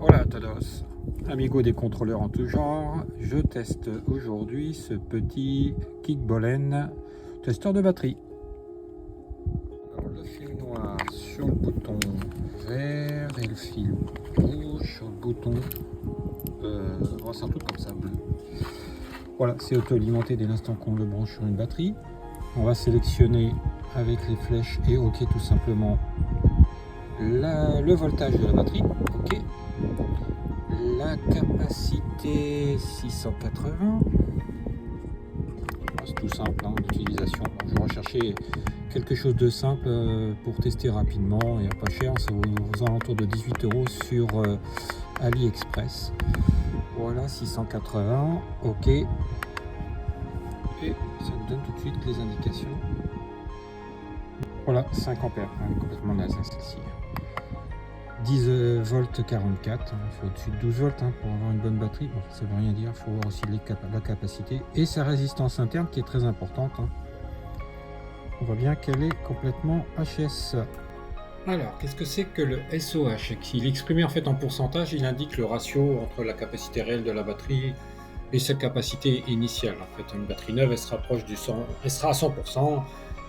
Hola a todos, amigos des contrôleurs en tout genre, je teste aujourd'hui ce petit Kickbolen testeur de batterie. Alors, le fil noir sur le bouton vert et le fil rouge sur le bouton, c'est un truc comme ça, bleu. Voilà, c'est auto-alimenté dès l'instant qu'on le branche sur une batterie. On va sélectionner avec les flèches et OK tout simplement le voltage de la batterie. OK. La capacité 680, c'est tout simple d'utilisation. Je vais rechercher quelque chose de simple pour tester rapidement et à pas cher, c'est aux alentours de 18 € sur AliExpress. Voilà, 680, OK. Et ça nous donne tout de suite les indications. Voilà, 5 ampères, complètement naze celle-ci. 10 volts 44, il faut au-dessus de 12 volts pour avoir une bonne batterie. Bon, ça ne veut rien dire, il faut voir aussi la capacité et sa résistance interne qui est très importante. On voit bien qu'elle est complètement HS. Alors, qu'est-ce que c'est que le SOH? Il est exprimé en fait en pourcentage, il indique le ratio entre la capacité réelle de la batterie et sa capacité initiale. En fait, une batterie neuve, elle se rapproche du 100, elle sera à 100%.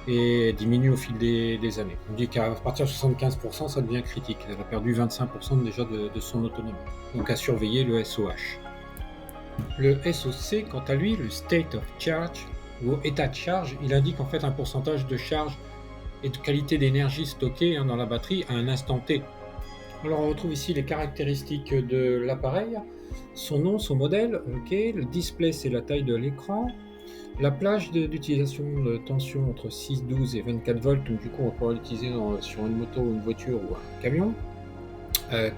Et diminue au fil des années. On dit qu'à partir de 75%, ça devient critique. Elle a perdu 25% déjà de son autonomie. Donc à surveiller le SOH. Le SOC, quant à lui, le State of Charge, ou état de charge, il indique en fait un pourcentage de charge et de qualité d'énergie stockée dans la batterie à un instant T. Alors on retrouve ici les caractéristiques de l'appareil, son nom, son modèle, OK, le display c'est la taille de l'écran, la plage d'utilisation de tension entre 6, 12 et 24 volts, donc du coup on va pouvoir l'utiliser sur une moto, une voiture ou un camion.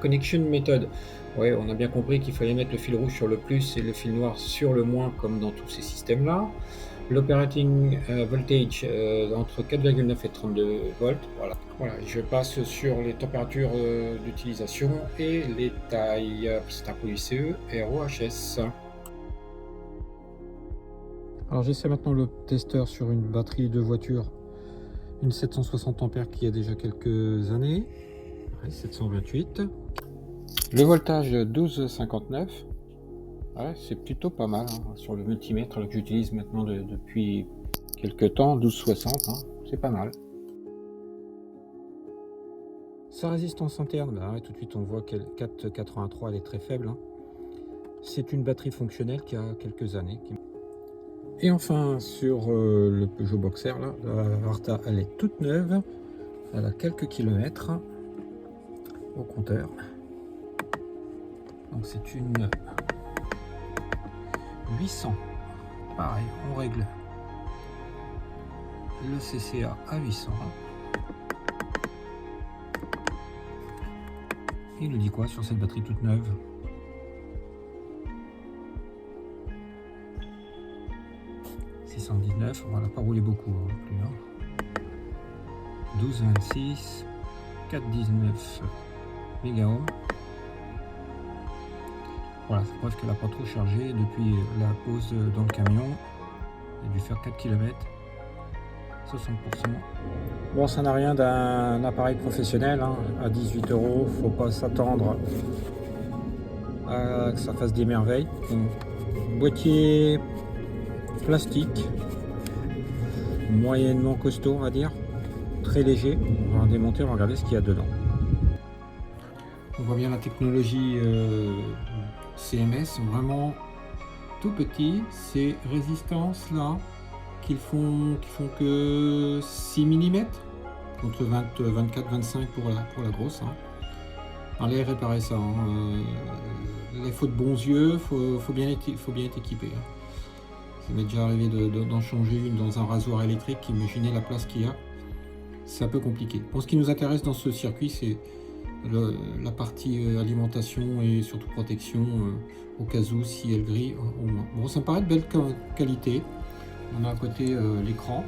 Connection method, ouais, on a bien compris qu'il fallait mettre le fil rouge sur le plus et le fil noir sur le moins comme dans tous ces systèmes là. L'operating voltage entre 4,9 et 32 volts, voilà. Je passe sur les températures d'utilisation et les tailles. C'est un produit CE ROHS. Alors j'essaie maintenant le testeur sur une batterie de voiture, une 760 ampères qui a déjà quelques années, 728. Le voltage 12,59, ouais, c'est plutôt pas mal sur le multimètre que j'utilise maintenant depuis quelques temps, 12,60, c'est pas mal. Sa résistance interne, tout de suite on voit qu'elle 4,83, elle est très faible. C'est une batterie fonctionnelle qui a quelques années. Et enfin sur le Peugeot Boxer, là, la Arta, elle est toute neuve, elle a quelques kilomètres au compteur. Donc c'est une 800. Pareil, on règle le CCA à 800. Il nous dit quoi sur cette batterie toute neuve? On va pas rouler beaucoup plus. 12,26, 4,19 mégaohms. Voilà, c'est preuve qu'elle n'a pas trop chargé depuis la pause dans le camion. Elle a dû faire 4 km, 60%. Bon, ça n'a rien d'un appareil professionnel, à 18 €, faut pas s'attendre à que ça fasse des merveilles. Donc, boîtier plastique, moyennement costaud on va dire, très léger. On va démonter, on va regarder ce qu'il y a dedans. On voit bien la technologie CMS, vraiment tout petit. Ces résistances là qui font que 6 mm contre 24, 25 pour la grosse. Allez réparer ça. Il faut de bons yeux, faut bien être équipé. Ça m'est déjà arrivé d'en changer une dans un rasoir électrique, imaginez la place qu'il y a. C'est un peu compliqué. Bon, ce qui nous intéresse dans ce circuit, c'est la partie alimentation et surtout protection au cas où si elle grille au moins. Bon, ça me paraît de belle qualité. On a à côté l'écran.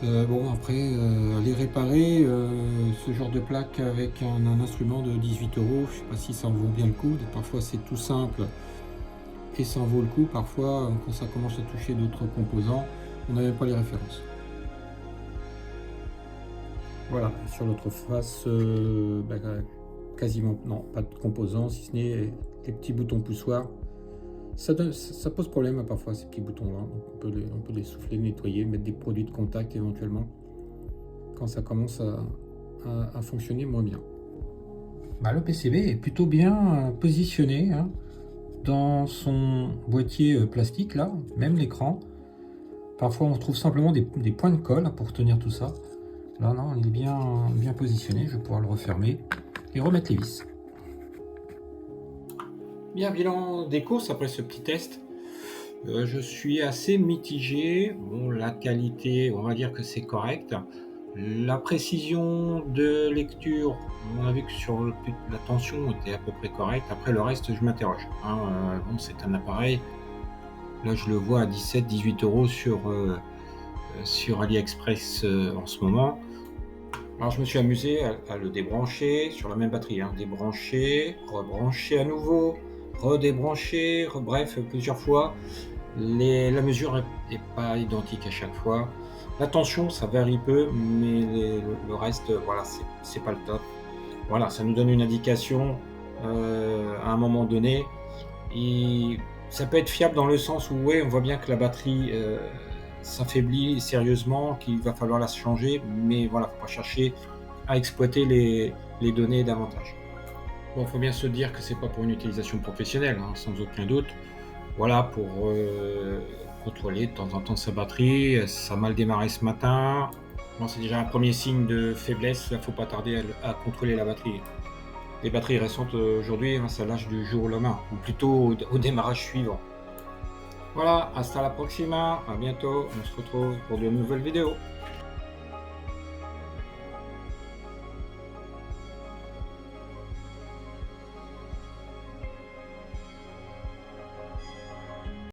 Voilà. Bon, après, aller réparer ce genre de plaque avec un instrument de 18 €, je ne sais pas si ça en vaut bien le coup. Parfois, c'est tout simple et ça en vaut le coup. Parfois, quand ça commence à toucher d'autres composants, on n'a même pas les références. Voilà, sur l'autre face, quasiment non, pas de composants, si ce n'est les petits boutons poussoirs. Ça pose problème hein, parfois ces petits boutons-là. On peut les souffler, nettoyer, mettre des produits de contact éventuellement quand ça commence à fonctionner moins bien. Bah, le PCB est plutôt bien positionné hein, dans son boîtier plastique là, même l'écran. Parfois on trouve simplement des points de colle pour tenir tout ça. Là non, il est bien positionné, je vais pouvoir le refermer et remettre les vis. Bien, bilan des courses après ce petit test. Je suis assez mitigé. Bon, la qualité, on va dire que c'est correct. La précision de lecture, on a vu que sur la tension était à peu près correcte. Après le reste, je m'interroge. Hein. Bon, c'est un appareil. Là, je le vois à 17-18 € sur AliExpress en ce moment. Alors, je me suis amusé à le débrancher sur la même batterie. Hein. Débrancher, rebrancher à nouveau, redébrancher, bref, plusieurs fois. La mesure n'est pas identique à chaque fois. La tension, ça varie peu, mais le reste, voilà, c'est pas le top. Voilà, ça nous donne une indication à un moment donné. Et ça peut être fiable dans le sens où, ouais, on voit bien que la batterie s'affaiblit sérieusement, qu'il va falloir la changer, mais voilà, faut pas chercher à exploiter les données davantage. Bon, faut bien se dire que c'est pas pour une utilisation professionnelle, hein, sans aucun doute. Voilà, pour contrôler de temps en temps sa batterie. Ça a mal démarré ce matin. Bon, c'est déjà un premier signe de faiblesse. Il ne faut pas tarder à contrôler la batterie. Les batteries récentes aujourd'hui, hein, ça lâche du jour au lendemain, ou plutôt au démarrage suivant. Voilà, hasta la proxima, à bientôt. On se retrouve pour de nouvelles vidéos.